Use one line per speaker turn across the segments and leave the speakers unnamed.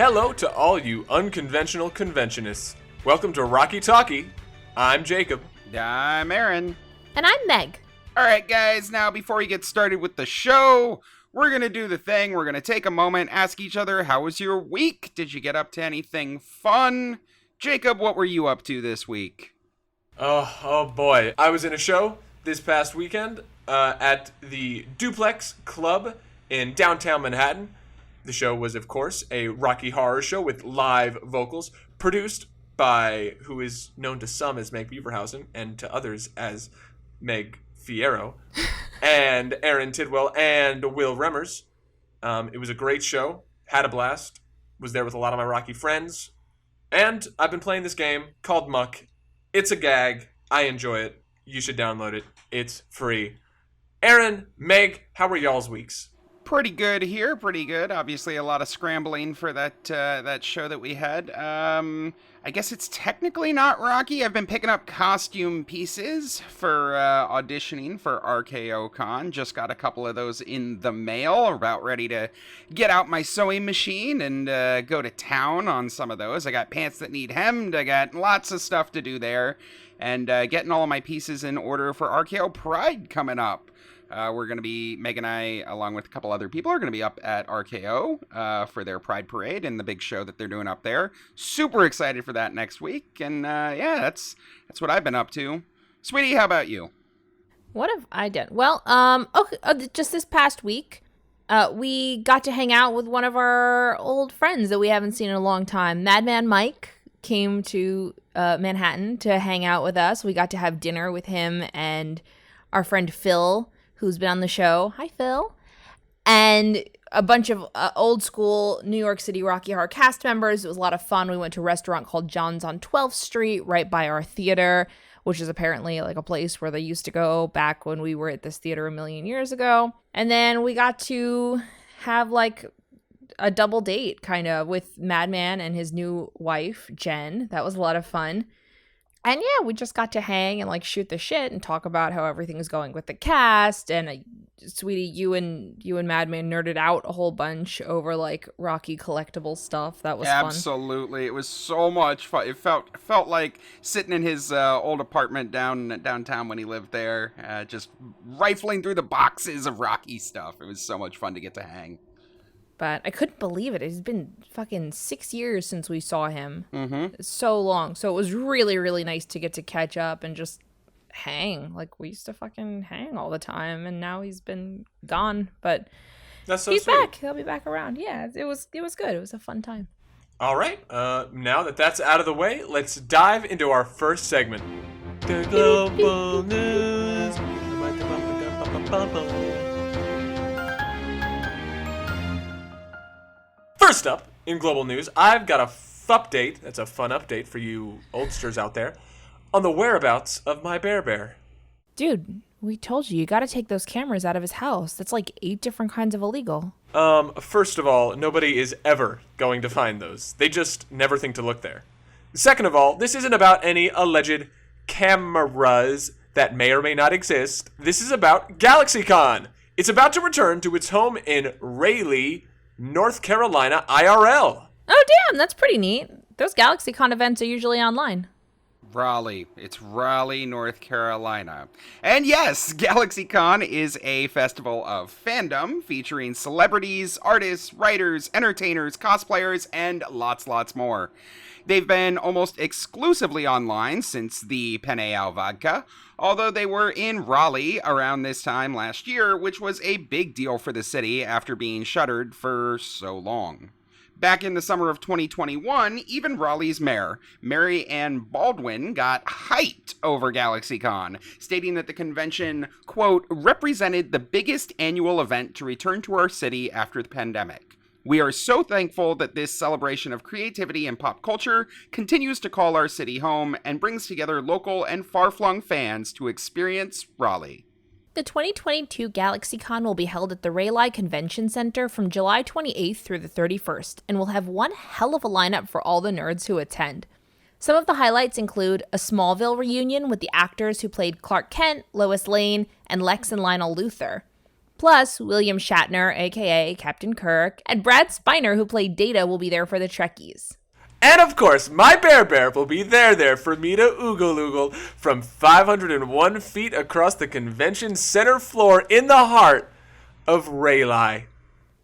Hello to all you unconventional conventionists. Welcome to Rocky Talkie. I'm Jacob.
I'm Aaron.
And I'm Meg.
All right, guys, now before we get started with the show, we're going to do the thing. We're going to take a moment, ask each other, how was your week? Did you get up to anything fun? Jacob, what were you up to this week?
Oh boy. I was in a show this past weekend at the Duplex Club in downtown Manhattan. The show was, of course, a Rocky Horror show with live vocals, produced by who is known to some as Meg Beaverhausen and to others as Meg Fierro, and Aaron Tidwell and Will Remmers. It was a great show. Had a blast. Was there with a lot of my Rocky friends. And I've been playing this game called Muck. It's a gag. I enjoy it. You should download it. It's free. Aaron, Meg, how were y'all's weeks?
Pretty good here, pretty good. Obviously a lot of scrambling for that show that we had. I guess it's technically not Rocky. I've been picking up costume pieces for auditioning for RKO Con. Just got a couple of those in the mail. About ready to get out my sewing machine and go to town on some of those. I got pants that need hemmed. I got lots of stuff to do there. And getting all of my pieces in order for RKO Pride coming up. We're going to be, Meg and I, along with a couple other people, are going to be up at RKO for their Pride Parade and the big show that they're doing up there. Super excited for that next week. And yeah, that's what I've been up to. Sweetie, how about you?
What have I done? Well, just this past week, we got to hang out with one of our old friends that we haven't seen in a long time. Madman Mike came to Manhattan to hang out with us. We got to have dinner with him and our friend Phil, who's been on the show. Hi, Phil. And a bunch of old school New York City Rocky Horror cast members. It was a lot of fun. We went to a restaurant called John's on 12th Street, right by our theater, which is apparently like a place where they used to go back when we were at this theater a million years ago. And then we got to have like a double date kind of with Madman and his new wife, Jen. That was a lot of fun. And yeah, we just got to hang and like shoot the shit and talk about how everything is going with the cast. And sweetie, you and Madman nerded out a whole bunch over like Rocky collectible stuff. That was fun.
Absolutely, it was so much fun. It felt like sitting in his old apartment downtown when he lived there, just rifling through the boxes of Rocky stuff. It was so much fun to get to hang.
But I couldn't believe it. It's been fucking 6 years since we saw him.
Mm-hmm.
It's so long. So it was really, really nice to get to catch up and just hang. Like, we used to fucking hang all the time, and now he's been gone. But
that's so
he's
sweet.
back. He'll be back around. Yeah, it was good. It was a fun time.
All right. Now that that's out of the way, let's dive into our first segment. The Global News. First up, in Global News, I've got a update, that's a fun update for you oldsters out there, on the whereabouts of my bear.
Dude, we told you gotta take those cameras out of his house. That's like 8 different kinds of illegal.
First of all, nobody is ever going to find those. They just never think to look there. Second of all, this isn't about any alleged cameras that may or may not exist. This is about Galaxy Con. It's about to return to its home in Raleigh, North Carolina, IRL.
Oh, damn, that's pretty neat. Those Galaxy Con events are usually online.
Raleigh. It's Raleigh, North Carolina. And yes, Galaxy Con is a festival of fandom featuring celebrities, artists, writers, entertainers, cosplayers, and lots more. They've been almost exclusively online since the Penne al Vodka, although they were in Raleigh around this time last year, which was a big deal for the city after being shuttered for so long. Back in the summer of 2021, even Raleigh's mayor, Mary Ann Baldwin, got hyped over GalaxyCon, stating that the convention, quote, represented the biggest annual event to return to our city after the pandemic. We are so thankful that this celebration of creativity and pop culture continues to call our city home and brings together local and far-flung fans to experience Raleigh.
The 2022 GalaxyCon will be held at the Raleigh Convention Center from July 28th through the 31st, and will have one hell of a lineup for all the nerds who attend. Some of the highlights include a Smallville reunion with the actors who played Clark Kent, Lois Lane, and Lex and Lionel Luthor. Plus, William Shatner, aka Captain Kirk, and Brad Spiner, who played Data, will be there for the Trekkies.
And of course, my Bear will be there for me to oogle from 501 feet across the convention center floor in the heart of Rayleigh.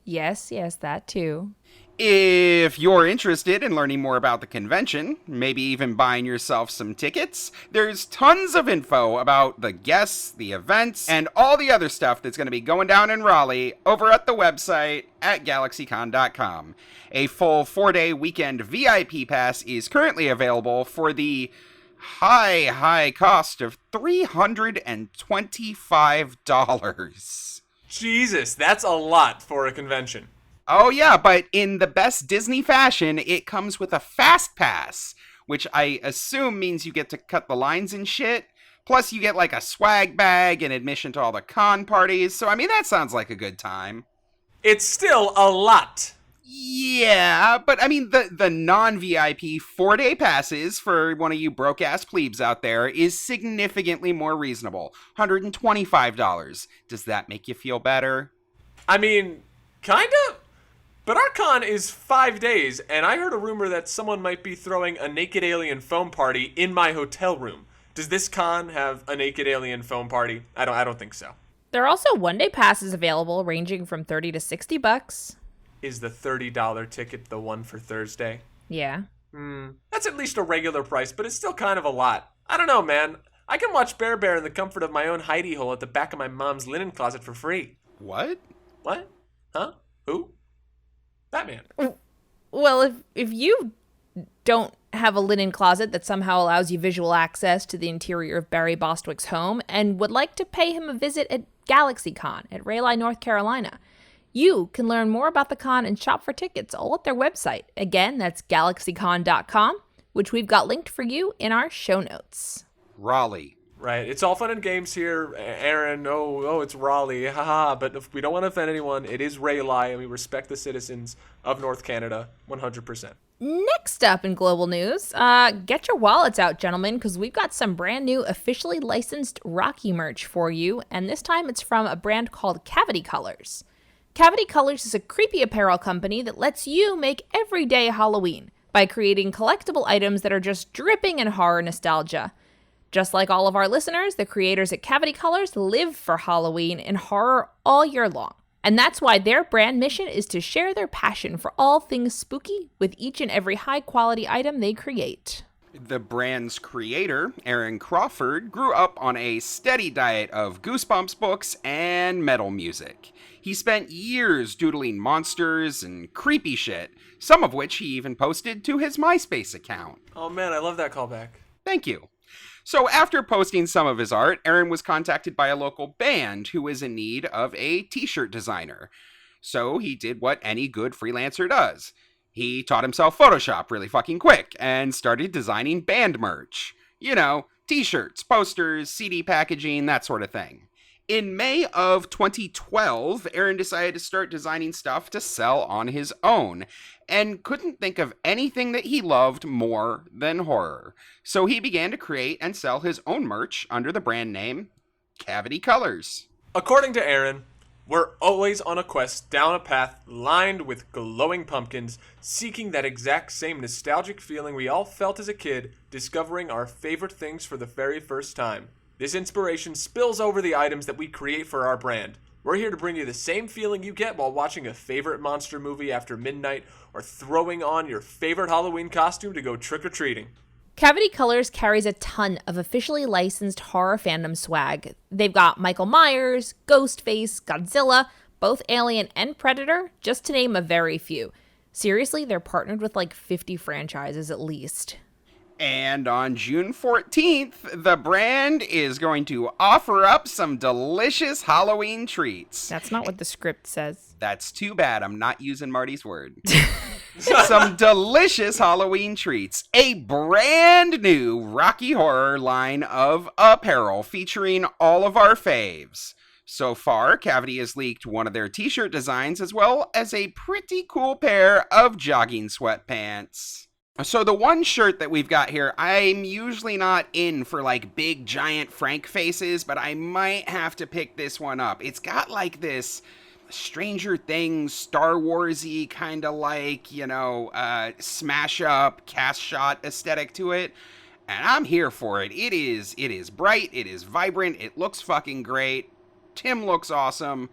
Yes, that too.
If you're interested in learning more about the convention, maybe even buying yourself some tickets, there's tons of info about the guests, the events, and all the other stuff that's going to be going down in Raleigh over at the website at galaxycon.com. A full 4-day weekend VIP pass is currently available for the high cost of $325.
Jesus, that's a lot for a convention.
Oh yeah, but in the best Disney fashion, it comes with a fast pass, which I assume means you get to cut the lines and shit. Plus you get like a swag bag and admission to all the con parties. So I mean, that sounds like a good time.
It's still a lot.
Yeah, but I mean, the non-VIP 4-day passes for one of you broke-ass plebes out there is significantly more reasonable. $125. Does that make you feel better?
I mean, kind of. But our con is 5 days, and I heard a rumor that someone might be throwing a naked alien foam party in my hotel room. Does this con have a naked alien foam party? I don't think so.
There are also 1-day passes available, ranging from $30 to $60.
Is the $30 ticket the one for Thursday?
Yeah.
That's at least a regular price, but it's still kind of a lot. I don't know, man. I can watch Bear in the comfort of my own hidey hole at the back of my mom's linen closet for free.
What?
What? Huh? Who? Batman.
Well, if you don't have a linen closet that somehow allows you visual access to the interior of Barry Bostwick's home and would like to pay him a visit at Galaxy Con at Raleigh, North Carolina, you can learn more about the con and shop for tickets all at their website. Again, that's galaxycon.com, which we've got linked for you in our show notes.
Raleigh.
Right. It's all fun and games here, Aaron. Oh, it's Raleigh. Haha. But if we don't want to offend anyone, it is Rayleigh, and we respect the citizens of North Canada 100%.
Next up in global news, get your wallets out, gentlemen, because we've got some brand new officially licensed Rocky merch for you, and this time it's from a brand called Cavity Colors. Cavity Colors is a creepy apparel company that lets you make everyday Halloween by creating collectible items that are just dripping in horror nostalgia. Just like all of our listeners, the creators at Cavity Colors live for Halloween and horror all year long. And that's why their brand mission is to share their passion for all things spooky with each and every high-quality item they create.
The brand's creator, Aaron Crawford, grew up on a steady diet of Goosebumps books and metal music. He spent years doodling monsters and creepy shit, some of which he even posted to his MySpace account.
Oh man, I love that callback.
Thank you. So after posting some of his art, Aaron was contacted by a local band who was in need of a t-shirt designer. So he did what any good freelancer does. He taught himself Photoshop really fucking quick and started designing band merch. You know, t-shirts, posters, CD packaging, that sort of thing. In May of 2012, Aaron decided to start designing stuff to sell on his own, and couldn't think of anything that he loved more than horror. So he began to create and sell his own merch under the brand name Cavity Colors.
According to Aaron, we're always on a quest down a path lined with glowing pumpkins, seeking that exact same nostalgic feeling we all felt as a kid, discovering our favorite things for the very first time. This inspiration spills over the items that we create for our brand. We're here to bring you the same feeling you get while watching a favorite monster movie after midnight or throwing on your favorite Halloween costume to go trick-or-treating.
Cavity Colors carries a ton of officially licensed horror fandom swag. They've got Michael Myers, Ghostface, Godzilla, both Alien and Predator, just to name a very few. Seriously, they're partnered with like 50 franchises at least.
And on June 14th, the brand is going to offer up some delicious Halloween treats.
That's not what the script says.
That's too bad. I'm not using Marty's word. Some delicious Halloween treats. A brand new Rocky Horror line of apparel featuring all of our faves. So far, Cavity has leaked one of their t-shirt designs as well as a pretty cool pair of jogging sweatpants. So the one shirt that we've got here, I'm usually not in for like big giant Frank faces, but I might have to pick this one up. It's got like this Stranger Things, Star Warsy kind of like, smash up, cast shot aesthetic to it. And I'm here for it. It is bright, it is vibrant, it looks fucking great. Tim looks awesome.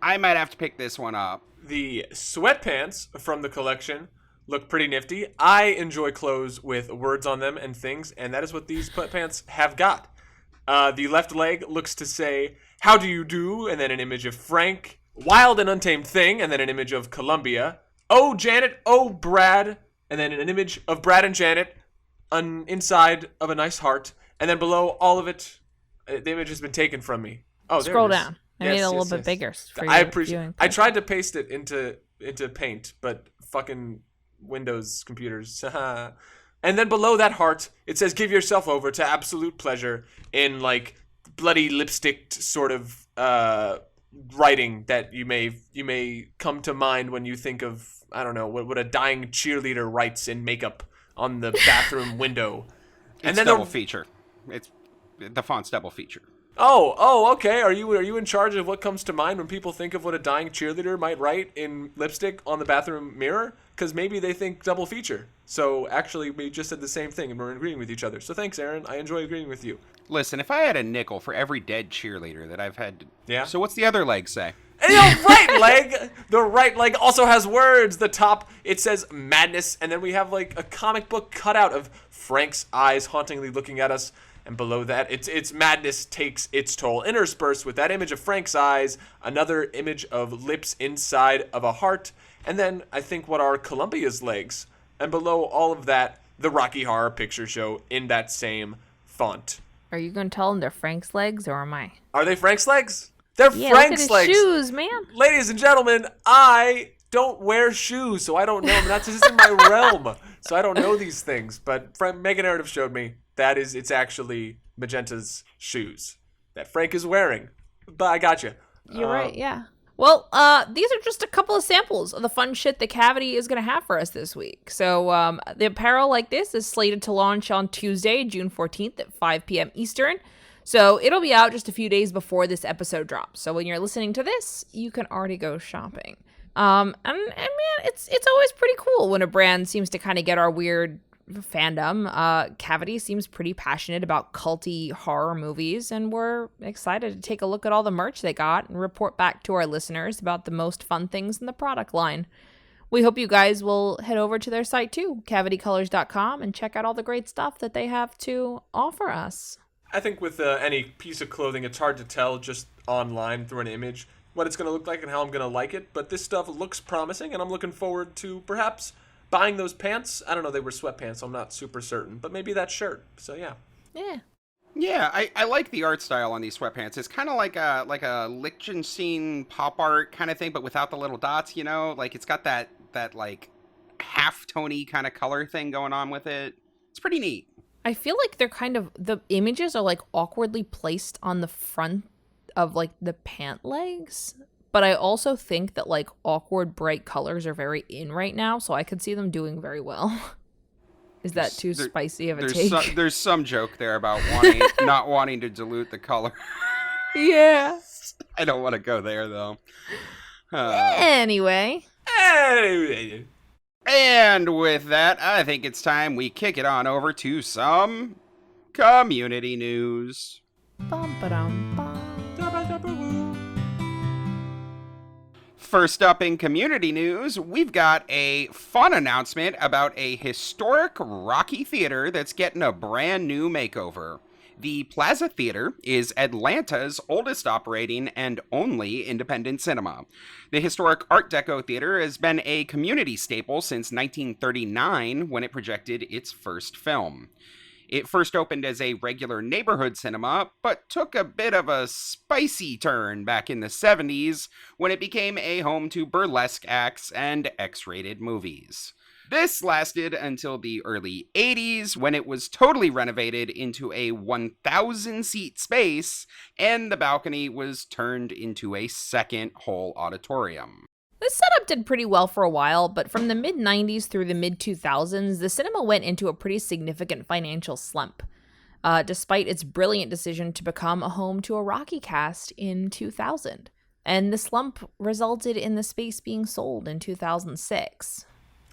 I might have to pick this one up.
The sweatpants from the collection look pretty nifty. I enjoy clothes with words on them and things, and that is what these sweatpants have got. The left leg looks to say, "How do you do?" and then an image of Frank. "Wild and Untamed Thing," and then an image of Columbia. "Oh, Janet, oh, Brad," and then an image of Brad and Janet inside of a nice heart. And then below all of it, the image has been taken from me. Oh,
Scroll
there it is.
Down. I made it a little bit bigger. For
I
your
appreciate.
viewing
I tried to paste it into Paint, but fucking Windows computers. And then below that heart, it says, "Give yourself over to absolute pleasure," in like bloody lipstick sort of writing that you may come to mind when you think of, I don't know, what a dying cheerleader writes in makeup on the bathroom window.
And then double feature. It's the font's double feature.
Oh, okay. Are you in charge of what comes to mind when people think of what a dying cheerleader might write in lipstick on the bathroom mirror? Because maybe they think double feature. So actually, we just said the same thing and we're agreeing with each other. So thanks, Aaron. I enjoy agreeing with you.
Listen, if I had a nickel for every dead cheerleader that I've had to...
Yeah.
So what's the other leg say?
And the right leg also has words. The top, it says madness, and then we have like a comic book cutout of Frank's eyes hauntingly looking at us. And below that, it's madness takes its toll. Interspersed with that image of Frank's eyes, another image of lips inside of a heart, and then I think what are Columbia's legs. And below all of that, the Rocky Horror Picture Show in that same font.
Are you going to tell them they're Frank's legs, or am I?
Are they Frank's legs? They're Frank's
look at his
legs.
shoes, man.
Ladies and gentlemen, I don't wear shoes, so I don't know. That's just in my realm, so I don't know these things. But Mega Narrative showed me that it's actually Magenta's shoes that Frank is wearing. But I got you.
You're right, yeah. Well, these are just a couple of samples of the fun shit that Cavity is going to have for us this week. So the apparel like this is slated to launch on Tuesday, June 14th at 5 p.m. Eastern. So it'll be out just a few days before this episode drops. So when you're listening to this, you can already go shopping. And man, it's always pretty cool when a brand seems to kind of get our weird fandom. Cavity seems pretty passionate about culty horror movies, and we're excited to take a look at all the merch they got and report back to our listeners about the most fun things in the product line. We hope you guys will head over to their site too, cavitycolors.com, and check out all the great stuff that they have to offer us.
I think with any piece of clothing, it's hard to tell just online through an image what it's going to look like and how I'm going to like it, but this stuff looks promising, and I'm looking forward to perhaps buying those pants. I don't know, they were sweatpants, so I'm not super certain, but maybe that shirt. So yeah.
Yeah, I like the art style on these sweatpants. It's kind of like a Lichtenstein pop art kind of thing, but without the little dots, Like, it's got that like half-tony kind of color thing going on with it. It's pretty neat.
I feel like they're kind of, the images are like awkwardly placed on the front of like the pant legs. But I also think that like awkward bright colors are very in right now, so I could see them doing very well. Is that too spicy of a take?
There's some joke there about not wanting to dilute the color.
Yeah.
I don't want to go there though.
Anyway.
And with that, I think it's time we kick it on over to some community news. First up in community news, we've got a fun announcement about a historic Rocky theater that's getting a brand new makeover. The Plaza Theatre is Atlanta's oldest operating and only independent cinema. The historic Art Deco theater has been a community staple since 1939 when it projected its first film. It first opened as a regular neighborhood cinema, but took a bit of a spicy turn back in the 70s when it became a home to burlesque acts and X-rated movies. This lasted until the early 80s when it was totally renovated into a 1,000-seat space and the balcony was turned into a second whole auditorium.
The setup did pretty well for a while, but from the mid-90s through the mid-2000s, the cinema went into a pretty significant financial slump, despite its brilliant decision to become a home to a Rocky cast in 2000. And the slump resulted in the space being sold in 2006.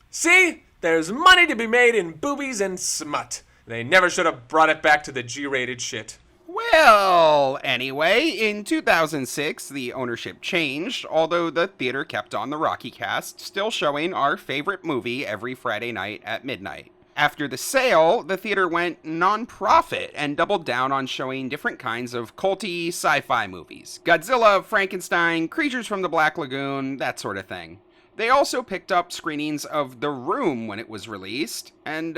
See? There's money to be made in boobies and smut. They never should have brought it back to the G-rated shit.
Well, anyway, in 2006, the ownership changed, although the theater kept on the Rocky cast, still showing our favorite movie every Friday night at midnight. After the sale, the theater went non-profit and doubled down on showing different kinds of culty sci-fi movies. Godzilla, Frankenstein, Creatures from the Black Lagoon, that sort of thing. They also picked up screenings of The Room when it was released, and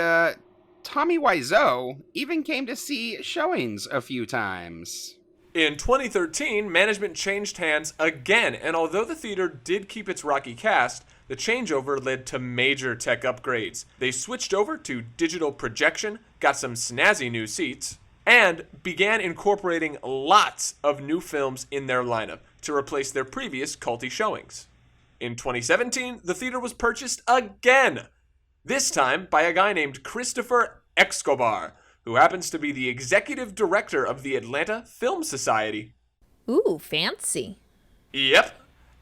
Tommy Wiseau even came to see showings a few times.
In 2013, management changed hands again, and although the theater did keep its Rocky cast, the changeover led to major tech upgrades. They switched over to digital projection, got some snazzy new seats, and began incorporating lots of new films in their lineup to replace their previous culty showings. In 2017, the theater was purchased again, this time by a guy named Christopher Escobar, who happens to be the executive director of the Atlanta Film Society.
Ooh, fancy.
Yep.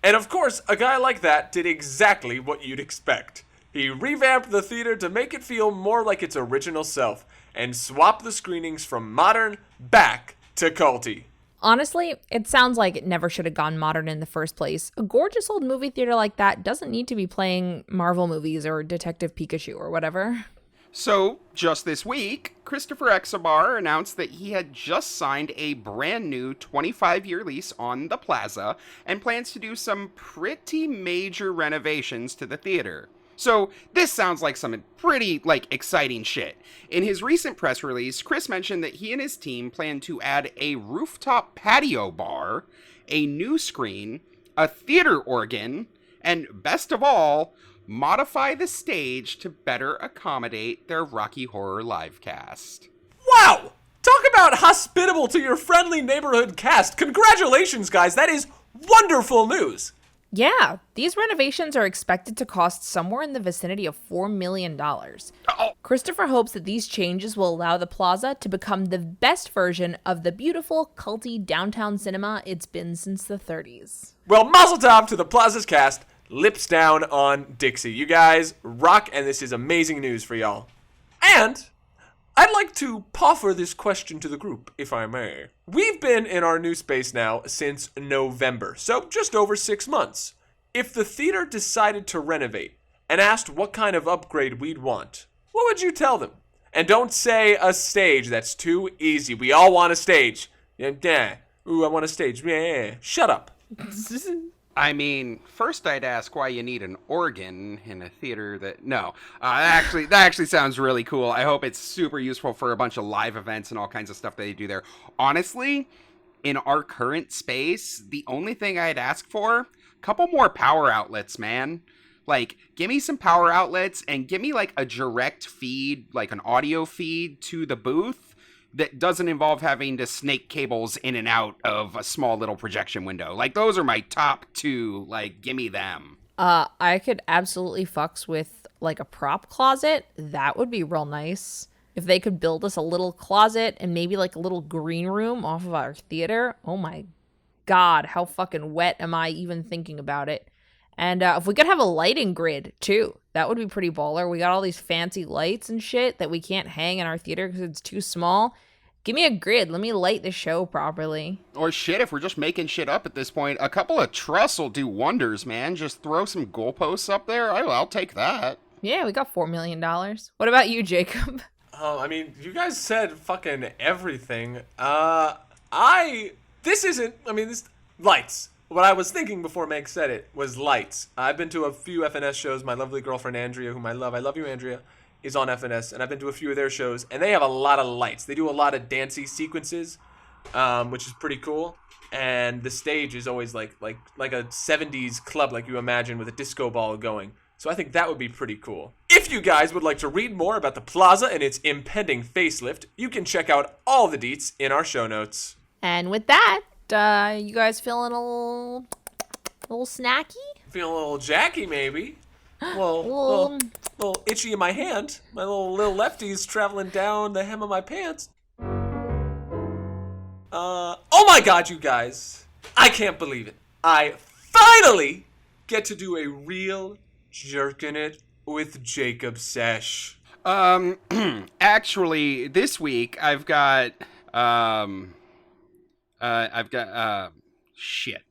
And of course, a guy like that did exactly what you'd expect. He revamped the theater to make it feel more like its original self, and swapped the screenings from modern back to culty.
Honestly, it sounds like it never should have gone modern in the first place. A gorgeous old movie theater like that doesn't need to be playing Marvel movies or Detective Pikachu or whatever.
So, just this week, Christopher Escobar announced that he had just signed a brand new 25-year lease on the Plaza and plans to do some pretty major renovations to the theater. So, this sounds like some pretty, exciting shit. In his recent press release, Chris mentioned that he and his team plan to add a rooftop patio bar, a new screen, a theater organ, and best of all, modify the stage to better accommodate their Rocky Horror live cast.
Wow! Talk about hospitable to your friendly neighborhood cast. Congratulations, guys. That is wonderful news.
Yeah, these renovations are expected to cost somewhere in the vicinity of $4 million. Christopher hopes that these changes will allow the Plaza to become the best version of the beautiful, culty downtown cinema it's been since the 30s.
Well, mazel tov to the Plaza's cast. Lips down on Dixie. You guys rock, and this is amazing news for y'all. And I'd like to proffer this question to the group, if I may. We've been in our new space now since November, so just over 6 months. If the theater decided to renovate and asked what kind of upgrade we'd want, what would you tell them? And don't say a stage. That's too easy. We all want a stage. Yeah. Ooh, I want a stage. Yeah. Shut up.
I mean, first I'd ask why you need an organ in a theater that... No, that actually sounds really cool. I hope it's super useful for a bunch of live events and all kinds of stuff that they do there. Honestly, in our current space, the only thing I'd ask for, a couple more power outlets, man. Give me some power outlets and give me, a direct feed, an audio feed to the booth that doesn't involve having to snake cables in and out of a small little projection window. Those are my top two. Gimme them.
I could absolutely fucks with, a prop closet. That would be real nice. If they could build us a little closet and maybe, a little green room off of our theater. Oh my God, how fucking wet am I even thinking about it? And if we could have a lighting grid, too, that would be pretty baller. We got all these fancy lights and shit that we can't hang in our theater because it's too small. Give me a grid. Let me light the show properly. Or
shit, if we're just making shit up at this point, a couple of truss will do wonders, man. Just throw some goalposts up there. I'll take that.
Yeah, we got $4 million. What about you, Jacob?
You guys said fucking everything. Lights. What I was thinking before Meg said it was lights. I've been to a few FNS shows. My lovely girlfriend Andrea, whom I love you, Andrea, is on FNS, and I've been to a few of their shows, and they have a lot of lights. They do a lot of dancey sequences, which is pretty cool. And the stage is always like a 70s club, like you imagine, with a disco ball going. So I think that would be pretty cool. If you guys would like to read more about the Plaza and its impending facelift, you can check out all the deets in our show notes.
And with that, you guys feeling a little snacky?
Feeling a little jacky, maybe. Little itchy in my hand. My little lefty's traveling down the hem of my pants. Oh my God, you guys. I can't believe it. I finally get to do a real Jerkin' It with Jacob sesh.
Actually, this week I've got, shit.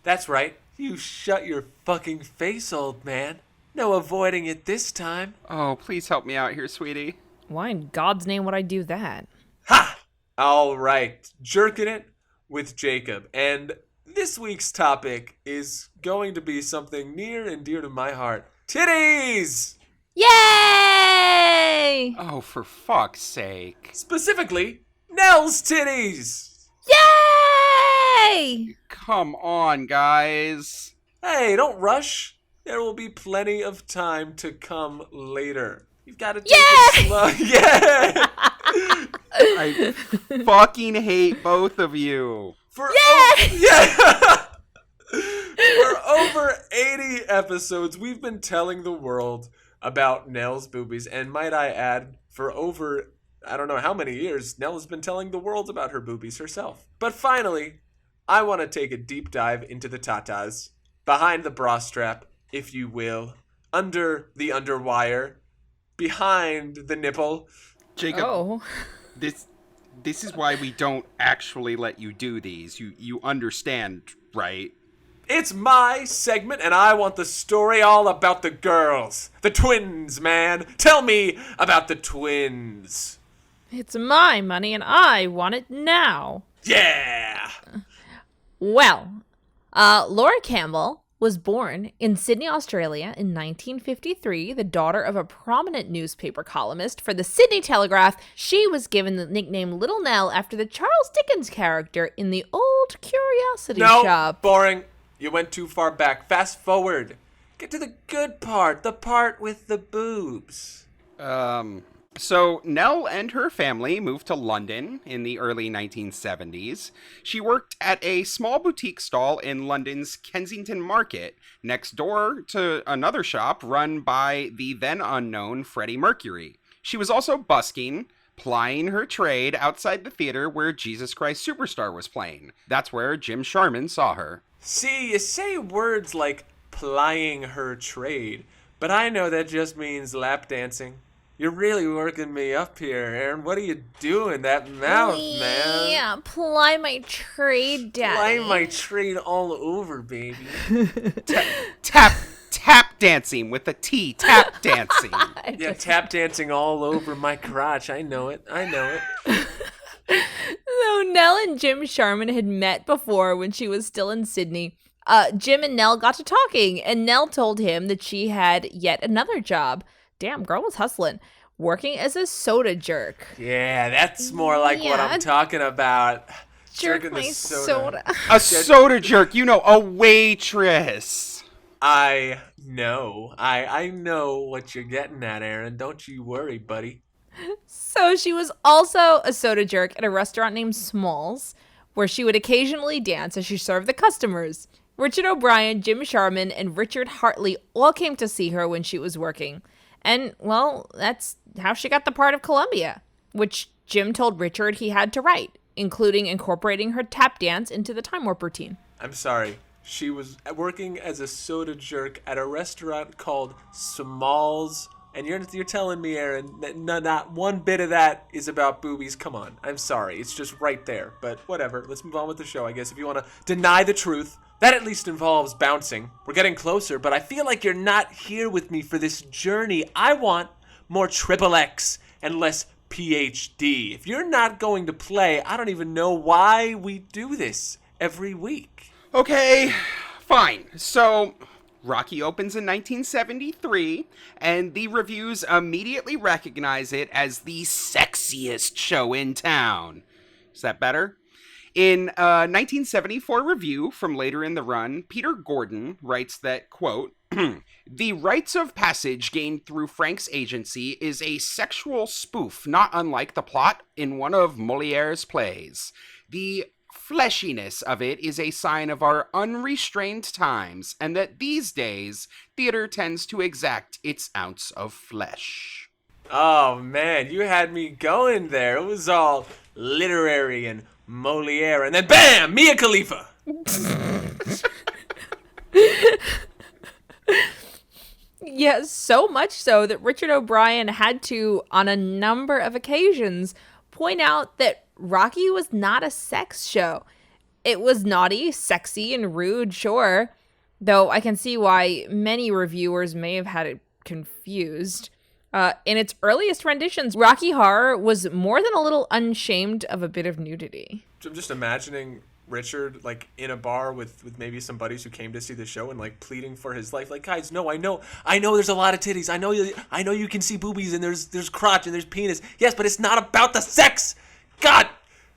That's right. You shut your fucking face, old man. No avoiding it this time.
Oh, please help me out here, sweetie.
Why in God's name would I do that?
Ha! All right. Jerkin' It with Jacob. And this week's topic is going to be something near and dear to my heart. Titties!
Yay!
Oh, for fuck's sake.
Specifically, Nell's titties!
Yay!
Come on, guys.
Hey, don't rush. There will be plenty of time to come later. You've got to take
Yay!
it slow. Yeah!
I fucking hate both of you.
For
Yay!
For over 80 episodes, we've been telling the world about Nell's boobies, and might I add, for over, I don't know how many years, Nell has been telling the world about her boobies herself. But finally, I want to take a deep dive into the tatas, behind the bra strap, if you will, under the underwire, behind the nipple.
Jacob,
Oh.
this is why we don't actually let you do these. You understand, right?
It's my segment, and I want the story all about the girls. The twins, man. Tell me about the twins.
It's my money and I want it now.
Yeah!
Well, Laura Campbell was born in Sydney, Australia in 1953, the daughter of a prominent newspaper columnist for the Sydney Telegraph. She was given the nickname Little Nell after the Charles Dickens character in the Old Curiosity Shop.
Boring. You went too far back. Fast forward. Get to the good part, the part with the boobs.
So Nell and her family moved to London in the early 1970s. She worked at a small boutique stall in London's Kensington Market, next door to another shop run by the then unknown Freddie Mercury. She was also busking, plying her trade outside the theater where Jesus Christ Superstar was playing. That's where Jim Sharman saw her.
See, you say words like plying her trade, but I know that just means lap dancing. You're really working me up here, Aaron. What are you doing? That mouth, man.
Yeah, ply my trade, Daddy.
Ply my trade all over, baby.
Tap dancing with a T, tap dancing.
Yeah, tap dancing all over my crotch. I know it.
So Nell and Jim Sharman had met before when she was still in Sydney. Jim and Nell got to talking, and Nell told him that she had yet another job. Damn, girl was hustling. Working as a soda jerk.
Yeah, that's more like what I'm talking about.
Jerk
Jerking
my
the
soda.
A soda jerk, a waitress.
I know. I know what you're getting at, Aaron. Don't you worry, buddy.
So she was also a soda jerk at a restaurant named Smalls, where she would occasionally dance as she served the customers. Richard O'Brien, Jim Sharman, and Richard Hartley all came to see her when she was working. And, well, that's how she got the part of Columbia, which Jim told Richard he had to write, including incorporating her tap dance into the Time Warp routine.
I'm sorry. She was working as a soda jerk at a restaurant called Smalls. And you're telling me, Aaron, that not one bit of that is about boobies. Come on. I'm sorry. It's just right there. But whatever. Let's move on with the show, I guess. If you want to deny the truth, that at least involves bouncing. We're getting closer, but I feel like you're not here with me for this journey. I want more XXX and less PhD. If you're not going to play, I don't even know why we do this every week.
Okay, fine. So Rocky opens in 1973, and the reviews immediately recognize it as the sexiest show in town. Is that better? In a 1974 review from later in the run, Peter Gordon writes that, quote, "The rites of passage gained through Frank's agency is a sexual spoof not unlike the plot in one of Moliere's plays. The fleshiness of it is a sign of our unrestrained times, and that these days, theater tends to exact its ounce of flesh.
Oh, man, you had me going there. It was all literary and Moliere, and then bam, Mia Khalifa.
Yeah, so much so that Richard O'Brien had to, on a number of occasions, point out that Rocky was not a sex show. It was naughty, sexy, and rude, sure, though I can see why many reviewers may have had it confused. In its earliest renditions, Rocky Horror was more than a little unshamed of a bit of nudity.
I'm just imagining Richard, like, in a bar with maybe some buddies who came to see the show and, like, pleading for his life. Like, guys, no, I know there's a lot of titties. I know you can see boobies and there's crotch and there's penis. Yes, but it's not about the sex. God!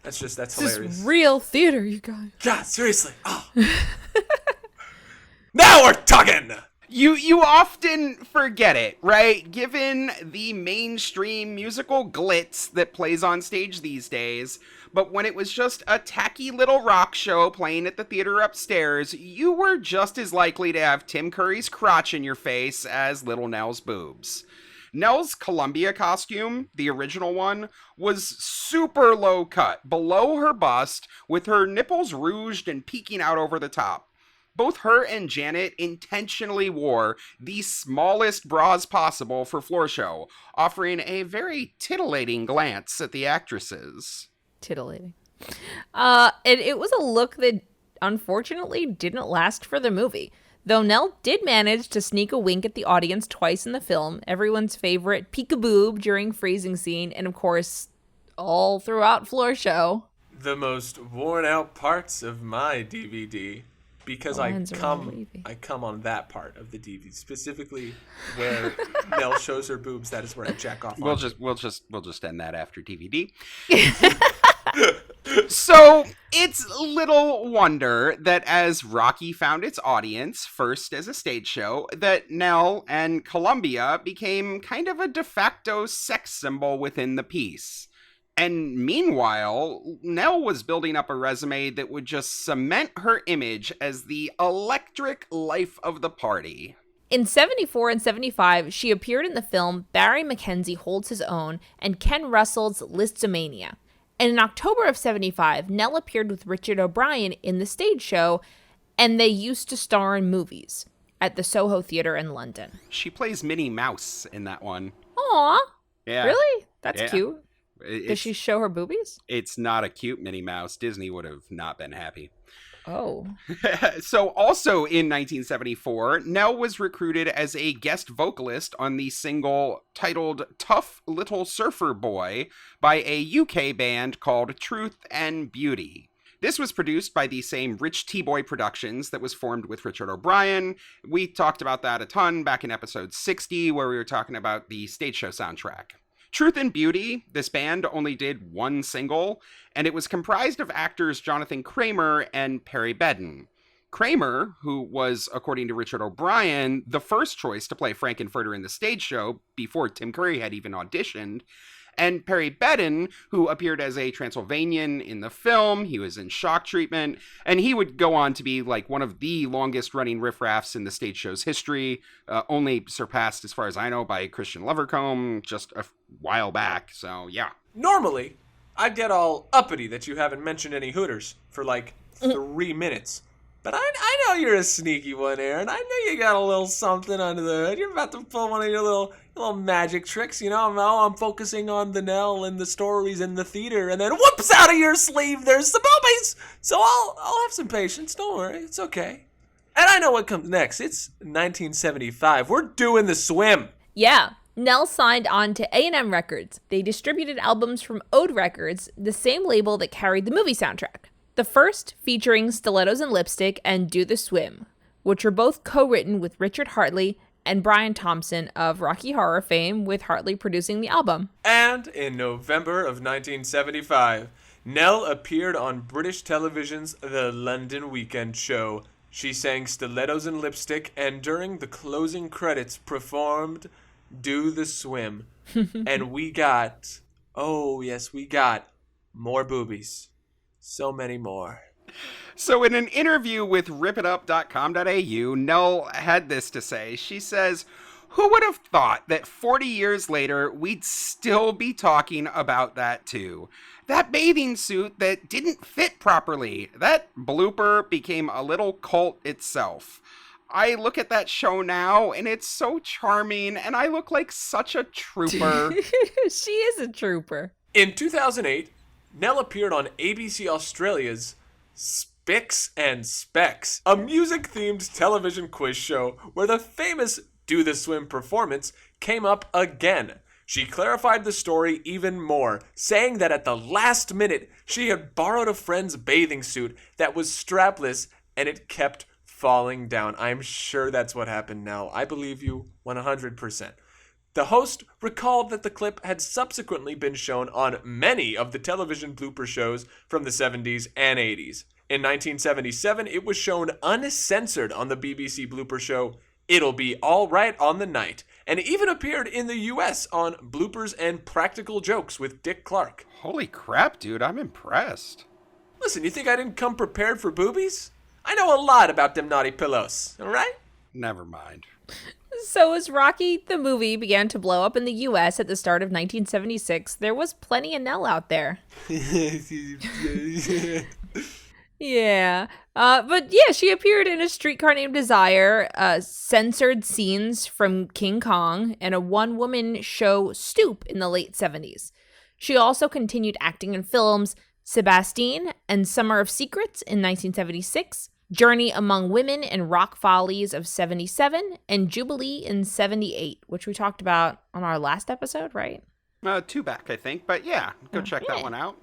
That's hilarious.
This is real theater, you guys.
God, seriously. Oh. Now we're talking!
You often forget it, right? Given the mainstream musical glitz that plays on stage these days. But when it was just a tacky little rock show playing at the theater upstairs, you were just as likely to have Tim Curry's crotch in your face as Little Nell's boobs. Nell's Columbia costume, the original one, was super low cut, below her bust, with her nipples rouged and peeking out over the top. Both her and Janet intentionally wore the smallest bras possible for floor show, offering a very titillating glance at the actresses.
Titillating. It was a look that unfortunately didn't last for the movie. Though Nell did manage to sneak a wink at the audience twice in the film, everyone's favorite peek-a-boob during freezing scene, and of course, all throughout floor show.
The most worn out parts of my DVD, because I come on that part of the DVD, specifically where Nell shows her boobs. That is where I jack off.
We'll just end that after DVD. So it's little wonder that as Rocky found its audience, first as a stage show, that Nell and Columbia became kind of a de facto sex symbol within the piece. And meanwhile, Nell was building up a resume that would just cement her image as the electric life of the party.
In 74 and 75, she appeared in the film Barry Mackenzie Holds His Own and Ken Russell's Listomania. And in October of 75, Nell appeared with Richard O'Brien in the stage show, and they used to star in movies at the Soho Theatre in London.
She plays Minnie Mouse in that one.
Aw.
Yeah.
Really? That's cute. Does she show her boobies?
It's not a cute Minnie Mouse. Disney would have not been happy.
Oh.
So also in 1974, Nell was recruited as a guest vocalist on the single titled Tough Little Surfer Boy by a UK band called Truth and Beauty. This was produced by the same Rich T-Boy Productions that was formed with Richard O'Brien. We talked about that a ton back in episode 60, where we were talking about the stage show soundtrack. Truth and Beauty, this band only did one single, and it was comprised of actors Jonathan Kramer and Perry Bedden. Kramer, who was, according to Richard O'Brien, the first choice to play Frankenfurter in the stage show before Tim Curry had even auditioned, and Perry Bedden, who appeared as a Transylvanian in the film. He was in Shock Treatment, and he would go on to be like one of the longest running riffraffs in the stage show's history, only surpassed, as far as I know, by Christian Lovercombe just a while back. So, yeah.
Normally, I'd get all uppity that you haven't mentioned any Hooters for like 3 minutes. But I know you're a sneaky one, Aaron. I know you got a little something under the hood. You're about to pull one of your little magic tricks, you know. I'm focusing on the Nell and the stories in the theater, and then whoops, out of your sleeve, there's some boobies. So I'll have some patience. Don't worry, it's okay. And I know what comes next. It's 1975. We're doing the swim.
Yeah. Nell signed on to A&M Records. They distributed albums from Ode Records, the same label that carried the movie soundtrack. The first featuring Stilettos and Lipstick and Do the Swim, which were both co-written with Richard Hartley and Brian Thompson of Rocky Horror fame, with Hartley producing the album.
And in November of 1975, Nell appeared on British television's The London Weekend Show. She sang Stilettos and Lipstick, and during the closing credits performed Do the Swim. And we got, oh yes, we got more boobies. so many more.
So in an interview with ripitup.com.au, Nell had this to say. She says, "Who would have thought that 40 years later, we'd still be talking about that too? That bathing suit that didn't fit properly. That blooper became a little cult itself. I look at that show now, and it's so charming, and I look like such a trooper."
She is a trooper.
In 2008, Nell appeared on ABC Australia's Spicks and Specs, a music-themed television quiz show where the famous Do the Swim performance came up again. She clarified the story even more, saying that at the last minute, she had borrowed a friend's bathing suit that was strapless and it kept falling down. I'm sure that's what happened now. I believe you 100%. The host recalled that the clip had subsequently been shown on many of the television blooper shows from the 70s and 80s. In 1977, it was shown uncensored on the BBC blooper show It'll Be All Right on the Night, and it even appeared in the US on Bloopers and Practical Jokes with Dick Clark.
Holy crap, dude, I'm impressed.
Listen, you think I didn't come prepared for boobies? I know a lot about them naughty pillows, alright?
Never mind.
So as Rocky the movie began to blow up in the US at the start of 1976, there was plenty of Nell out there. Yeah. But yeah, she appeared in A Streetcar Named Desire, censored scenes from King Kong, and a one-woman show Stoop in the late 70s. She also continued acting in films Sebastine and Summer of Secrets in 1976, Journey Among Women and Rock Follies of 77, and Jubilee in 78, which we talked about on our last episode, right?
2 back, I think, but yeah, go check that one out.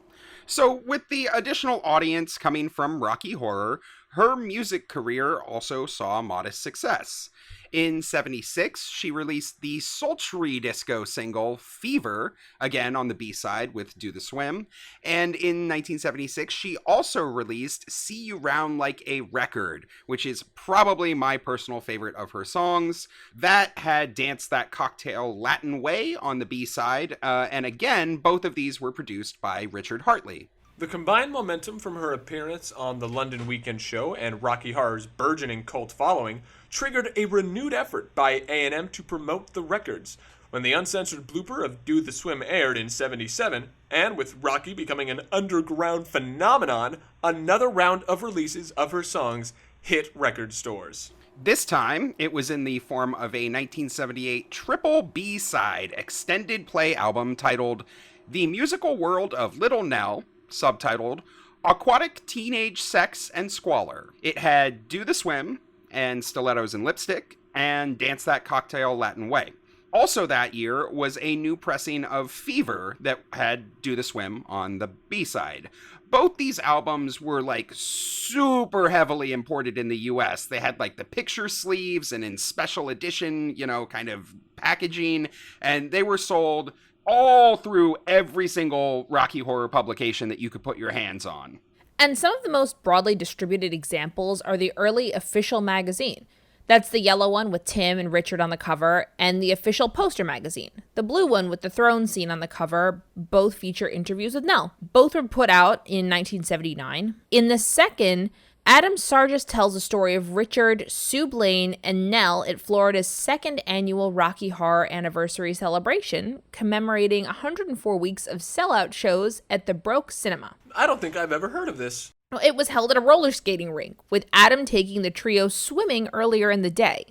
So with the additional audience coming from Rocky Horror, her music career also saw modest success. In 76, she released the sultry disco single Fever, again on the B-side with Do the Swim. And in 1976, she also released See You Round Like a Record, which is probably my personal favorite of her songs. That had Dance That Cocktail Latin Way on the B-side. And again, both of these were produced by Richard Hartley.
The combined momentum from her appearance on the London Weekend Show and Rocky Horror's burgeoning cult following triggered a renewed effort by A&M to promote the records. When the uncensored blooper of Do the Swim aired in 77, and with Rocky becoming an underground phenomenon, another round of releases of her songs hit record stores.
This time, it was in the form of a 1978 triple B-side extended play album titled The Musical World of Little Nell, subtitled Aquatic Teenage Sex and Squalor. It had Do the Swim, and Stilettos and Lipstick, and Dance That Cocktail Latin Way. Also that year was a new pressing of Fever that had Do the Swim on the B-side. Both these albums were like super heavily imported in the US. They had like the picture sleeves and in special edition, kind of packaging, and they were sold all through every single Rocky Horror publication that you could put your hands on.
And some of the most broadly distributed examples are the early Official magazine. That's the yellow one with Tim and Richard on the cover, and the Official Poster magazine. The blue one with the throne scene on the cover both feature interviews with Nell. Both were put out in 1979. In the second, Adam Sargis tells a story of Richard, Sue Blaine, and Nell at Florida's second annual Rocky Horror Anniversary celebration, commemorating 104 weeks of sellout shows at the Broke Cinema.
I don't think I've ever heard of this.
It was held at a roller skating rink, with Adam taking the trio swimming earlier in the day.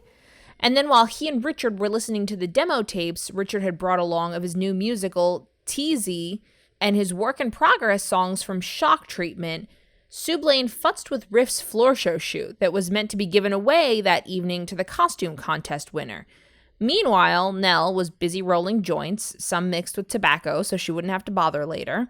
And then while he and Richard were listening to the demo tapes Richard had brought along of his new musical, TZ, and his work-in-progress songs from Shock Treatment, Sue Blaine futzed with Riff's floor show shoot that was meant to be given away that evening to the costume contest winner. Meanwhile, Nell was busy rolling joints, some mixed with tobacco so she wouldn't have to bother later.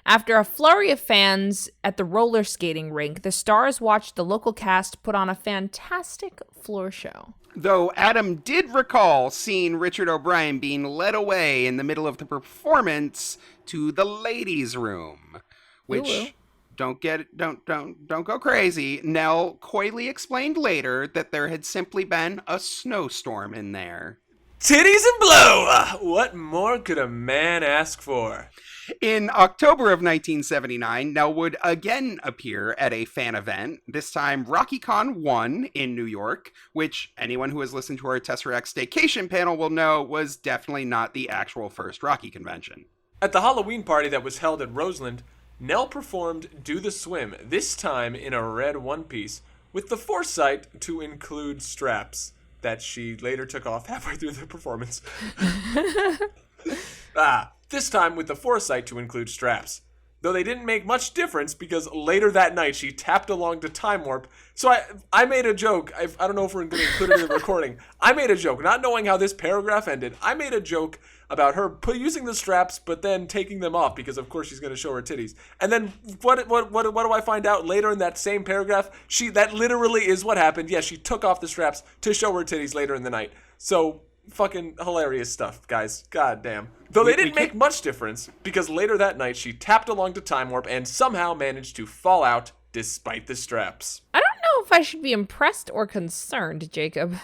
After a flurry of fans at the roller skating rink, the stars watched the local cast put on a fantastic floor show.
Though Adam did recall seeing Richard O'Brien being led away in the middle of the performance to the ladies' room, which...
Ooh.
Don't go crazy. Nell coyly explained later that there had simply been a snowstorm in there.
Titties and blow! What more could a man ask for?
In October of 1979, Nell would again appear at a fan event, this time RockyCon 1 in New York, which anyone who has listened to our Tesseract Staycation panel will know was definitely not the actual first Rocky convention.
At the Halloween party that was held at Roseland, Nell performed Do the Swim, this time in a red one-piece, with the foresight to include straps that she later took off halfway through the performance. This time with the foresight to include straps. Though they didn't make much difference because later that night she tapped along to Time Warp. So I made a joke. I don't know if we're going to include it in the recording. I made a joke, not knowing how this paragraph ended. I made a joke about her using the straps but then taking them off because of course she's going to show her titties. And then what do I find out later in that same paragraph? That literally is what happened. Yes, she took off the straps to show her titties later in the night. So fucking hilarious stuff, guys. God damn. Though they didn't make much difference, because later that night she tapped along to Time Warp and somehow managed to fall out despite the straps.
I don't know if I should be impressed or concerned, Jacob.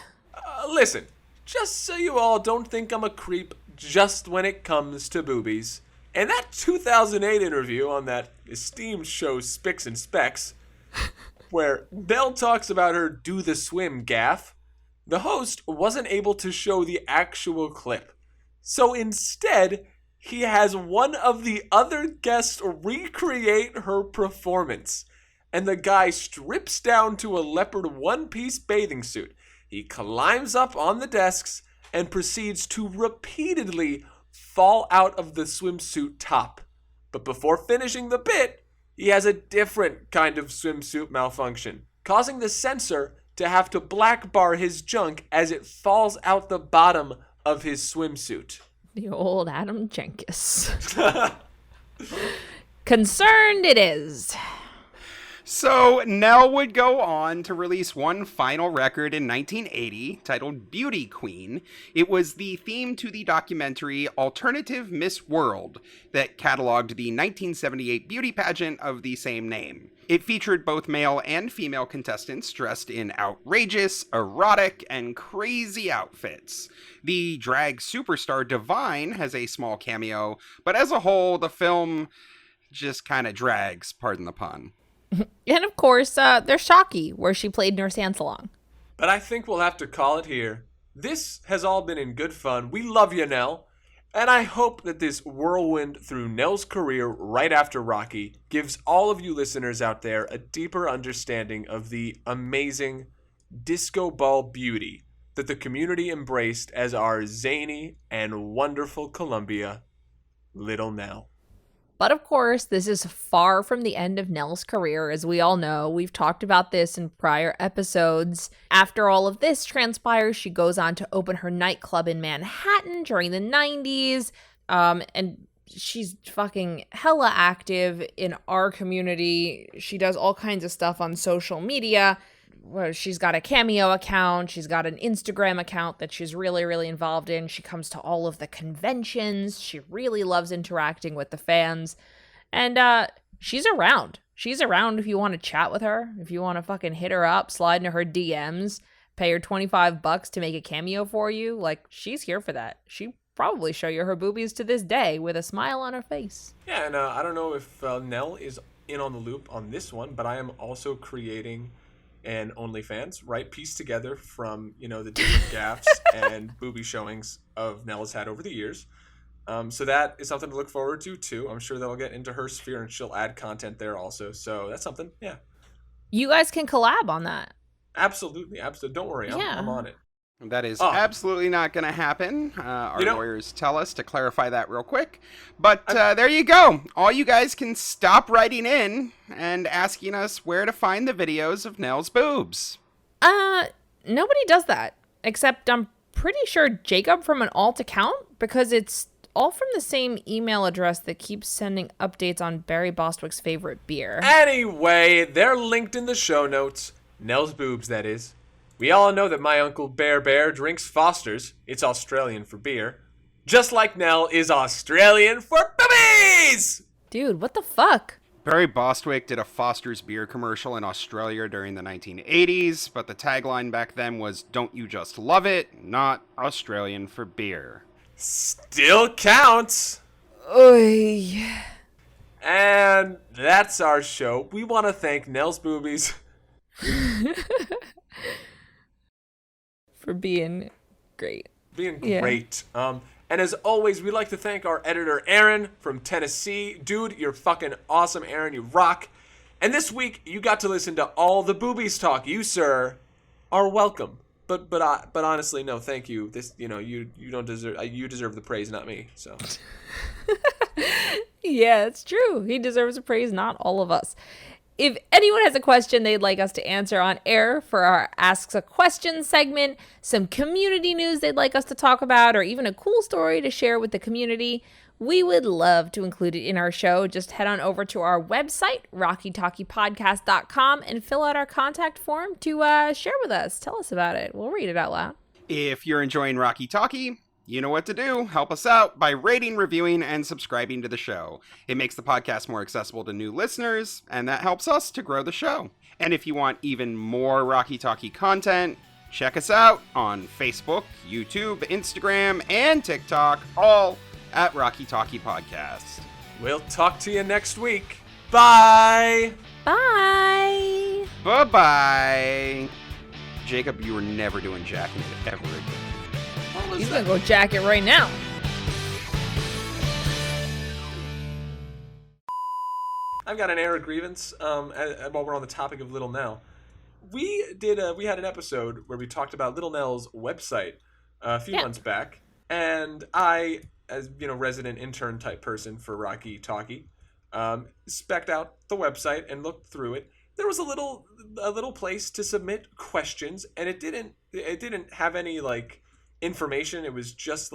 Listen, just so you all don't think I'm a creep just when it comes to boobies. In that 2008 interview on that esteemed show Spicks and Specs, where Nell talks about her Do the Swim gaffe, the host wasn't able to show the actual clip. So instead, he has one of the other guests recreate her performance. And the guy strips down to a leopard one-piece bathing suit. He climbs up on the desks and proceeds to repeatedly fall out of the swimsuit top. But before finishing the bit, he has a different kind of swimsuit malfunction, causing the censor to have to black bar his junk as it falls out the bottom of his swimsuit.
The old Adam Jenkins. Concerned it is.
So, Nell would go on to release one final record in 1980 titled Beauty Queen. It was the theme to the documentary Alternative Miss World that cataloged the 1978 beauty pageant of the same name. It featured both male and female contestants dressed in outrageous, erotic, and crazy outfits. The drag superstar Divine has a small cameo, but as a whole, the film just kind of drags, pardon the pun.
And of course, there's Shocky, where she played Nurse Ansalong.
But I think we'll have to call it here. This has all been in good fun. We love you, Nell. And I hope that this whirlwind through Nell's career right after Rocky gives all of you listeners out there a deeper understanding of the amazing disco ball beauty that the community embraced as our zany and wonderful Columbia, Little Nell.
But of course, this is far from the end of Nell's career, as we all know. We've talked about this in prior episodes. After all of this transpires, she goes on to open her nightclub in Manhattan during the 90s. And she's fucking hella active in our community. She does all kinds of stuff on social media. Where she's got a Cameo account, she's got an Instagram account that she's really, really involved in. She comes to all of the conventions. She really loves interacting with the fans. And she's around. She's around if you want to chat with her, if you want to fucking hit her up, slide into her DMs, pay her $25 to make a cameo for you. Like, she's here for that. She probably show you her boobies to this day with a smile on her face.
Yeah, and I don't know if Nell is in on the loop on this one, but I am also creating an OnlyFans, right? Pieced together from, the different gaffes and booby showings of Nell has had over the years. So that is something to look forward to, too. I'm sure that'll get into her sphere and she'll add content there also. So that's something, yeah.
You guys can collab on that.
Absolutely. Don't worry. I'm on it.
That is absolutely not going to happen. Our lawyers tell us to clarify that real quick. But there you go. All you guys can stop writing in and asking us where to find the videos of Nell's boobs.
Nobody does that. Except I'm pretty sure Jacob from an alt account, because it's all from the same email address that keeps sending updates on Barry Bostwick's favorite beer.
Anyway, they're linked in the show notes. Nell's boobs, that is. We all know that my Uncle Bear drinks Foster's. It's Australian for beer. Just like Nell is Australian for boobies!
Dude, what the fuck?
Barry Bostwick did a Foster's beer commercial in Australia during the 1980s, but the tagline back then was, "Don't you just love it? Not Australian for beer."
Still counts.
Oy.
And that's our show. We want to thank Nell's Boobies
For being great.
being
Yeah.
great. And as always, we'd like to thank our editor, Aaron, from Tennessee. Dude, you're fucking awesome, Aaron. You rock. And this week, you got to listen to all the boobies talk. You, sir, are welcome. But honestly, no, thank you. This, you don't deserve. You deserve the praise, not me. So.
Yeah, it's true. He deserves a praise, not all of us. If anyone has a question they'd like us to answer on air for our Asks a Question segment, some community news they'd like us to talk about, or even a cool story to share with the community, we would love to include it in our show. Just head on over to our website, rockytalkiepodcast.com, and fill out our contact form to share with us. Tell us about it. We'll read it out loud.
If you're enjoying Rocky Talkie, you know what to do. Help us out by rating, reviewing, and subscribing to the show. It makes the podcast more accessible to new listeners, and that helps us to grow the show. And if you want even more Rocky Talkie content, check us out on Facebook, YouTube, Instagram, and TikTok, all at Rocky Talkie Podcast.
We'll talk to you next week. Bye.
Bye.
Bye-bye. Jacob, you were never doing jacking it ever again.
He's gonna go jack it right now.
I've got an error grievance. While we're on the topic of Little Nell, we had an episode where we talked about Little Nell's website a few months back, and I, as resident intern type person for Rocky Talkie, spec'd out the website and looked through it. There was a little place to submit questions, and it didn't have any information. It was just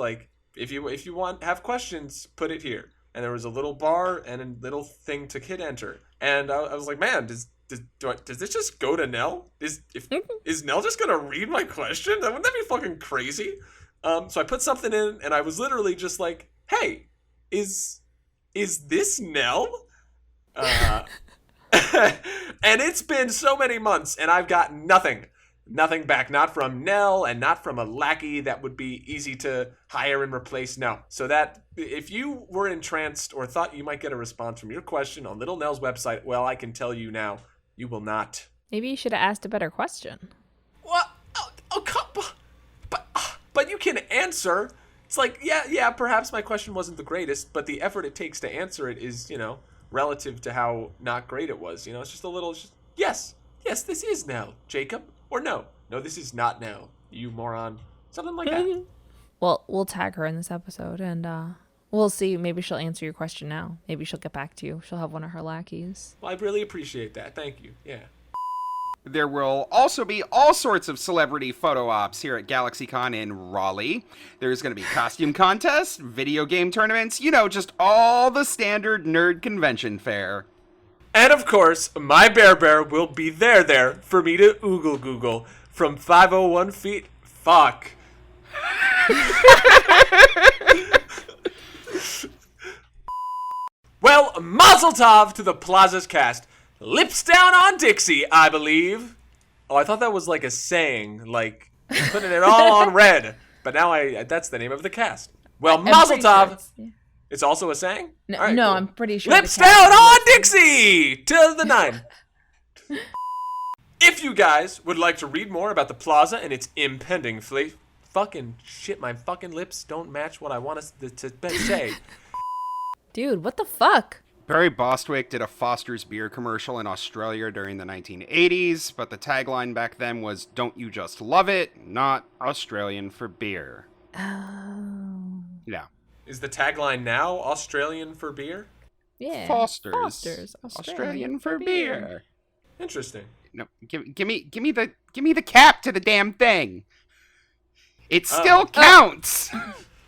if you have questions, put it here. And there was a little bar and a little thing to hit enter. And I was like, man, does this just go to Nell? Is Nell just gonna read my question? Wouldn't that be fucking crazy? So I put something in, and I was literally just like, hey, is this Nell? And it's been so many months, and I've got nothing back, not from Nell and not from a lackey that would be easy to hire and replace. No. So that if you were entranced or thought you might get a response from your question on Little Nell's website, well, I can tell you now, you will not.
Maybe you should have asked a better question.
What? But you can answer. It's like, yeah, perhaps my question wasn't the greatest, but the effort it takes to answer it is, relative to how not great it was. It's just a little, yes, this is Nell, Jacob. Or no, this is not Nell, you moron. Something like that.
Well, we'll tag her in this episode, and we'll see. Maybe she'll answer your question now. Maybe she'll get back to you. She'll have one of her lackeys.
Well, I really appreciate that. Thank you. Yeah.
There will also be all sorts of celebrity photo ops here at Galaxy Con in Raleigh. There's going to be costume contests, video game tournaments, just all the standard nerd convention fare.
And of course, my bear will be there for me to oogle google from 501 feet. Fuck. Well, mazel tov to the Plaza's cast. Lips down on Dixie, I believe. Oh, I thought that was like a saying, putting it all on red. But now that's the name of the cast. Well, mazel tov. Sure it's also a saying?
No,
right,
no
cool.
I'm pretty sure.
Lips down on Dixie! To the 9. If you guys would like to read more about the Plaza and its impending fleet, fucking shit, my fucking lips don't match what I want to say.
Dude, what the fuck?
Barry Bostwick did a Foster's beer commercial in Australia during the 1980s, but the tagline back then was, "Don't you just love it? Not Australian for beer."
Oh.
Yeah.
Is the tagline now Australian for beer?
Yeah.
Foster's Australian for beer.
Interesting.
No, give me the cap to the damn thing. It still counts.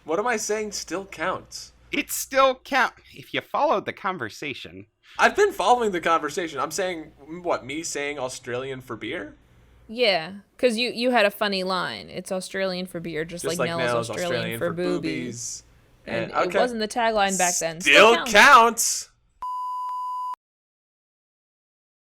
What am I saying? Still counts.
It still counts if you followed the conversation.
I've been following the conversation. I'm saying me saying Australian for beer?
Yeah, because you had a funny line. It's Australian for beer, just like Nell's Australian for boobies. And
okay.
It wasn't the tagline back then.
Still counts.